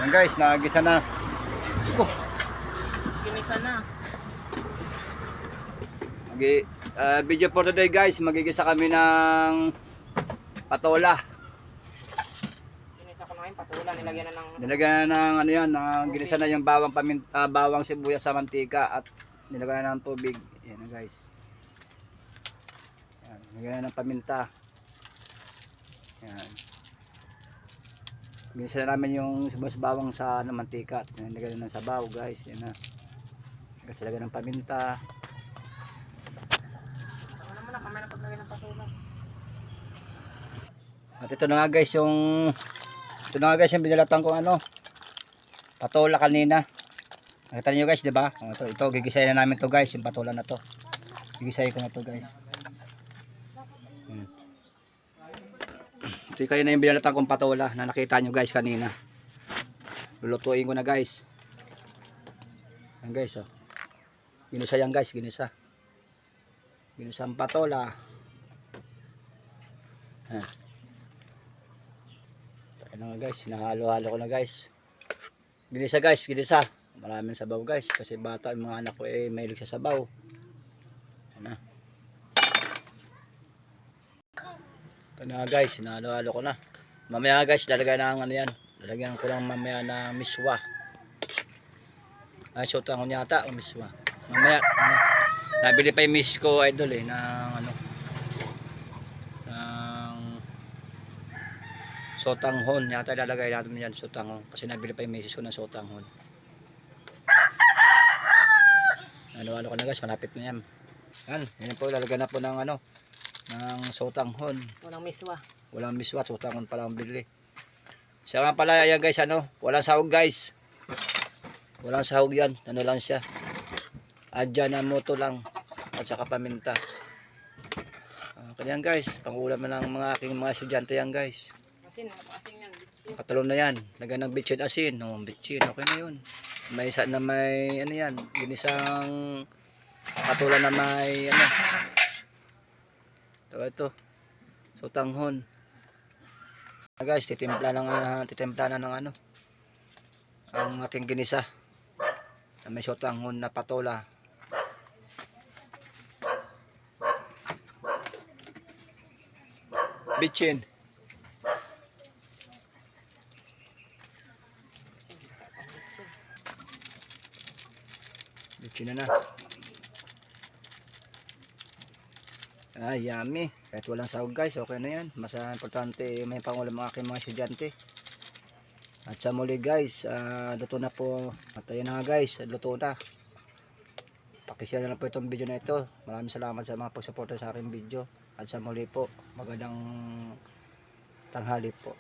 Yan guys, nagisa na. Oh, Kinisa na. video for today guys, magigisa kami ng patola. Kinisa ko na ngayon, patula. Nilagyan na ng... Nilagyan na ng ano yan, ginisa na yung bawang, bawang sibuyas sa mantika at nilagyan na ng tubig. Yan na guys. Yan, nilagyan na ng paminta. Yan. Ginisa na namin yung sibuyas bawang sa mantika at nilagyan na ng sabaw guys. Yan na. Nilagyan ng paminta. Saka naman na, kamay na paglagay ng patula. At ito na nga guys yung binalatan kong ano, patola kanina. Nakita niyo guys, 'di ba? Ito gigisahin na namin to guys, yung patola na to. Gigisahin ko na to guys. Ito kayo na yung binalatan kong patola na nakita niyo guys kanina. Lulutuin ko na guys. Yan guys, oh. Ginisa yan guys, ginisa. Ginisa ang patola. Ano nga guys, hinahalo-halo ko na guys. Ginisa guys, ginisa. Maraming sabaw guys kasi bata yung mga anak ko mahilig sa sabaw. Ano? Ito na guys, hinahalo-halo ko na. Mamaya guys, lalagyan na ng ano yan. Lalagyan ko lang mamaya na miswa. Ay, sutan ko yata o miswa. Mamaya, ano, nabili pa yung miss ko idol ng ano, sotanghon yata ilalagay natin yan, sotanghon kasi nabili pa yung misis ko ng sotanghon. Ano ko na guys, malapit na yan. Yan po, lalagyan na po ng ano, ng sotanghon. Walang miswa. Walang miswa, sotanghon pala ang bili. Siya nga pala yan guys, ano, walang sahog guys. Walang sahog yan, ano lang siya. Adya na moto lang at saka paminta. Kaya guys, pangulam na ng mga aking mga estudyante yan guys. Asin, asin yan. Katalon na yan. Lagyan ng bitchin asin. O, bitchin. Okay na yun. May isa na may, ano yan, ginisang patula na may, ano. Ito. Sotanghon. Guys, titimpla na ng ano. Ang ating ginisa. Na may sotanghon na patola. Bitchin. Bitchin na. Yummy. Kahit walang sahog guys, okay na yan. Mas importante may pangulam ang aking mga estudyante. At sa muli guys, luto na po. At ayun na nga guys, luto na. Pakishare na lang po itong video na ito. Maraming salamat sa mga pagsuporta sa aking video. At sa muli po, magandang tanghali po.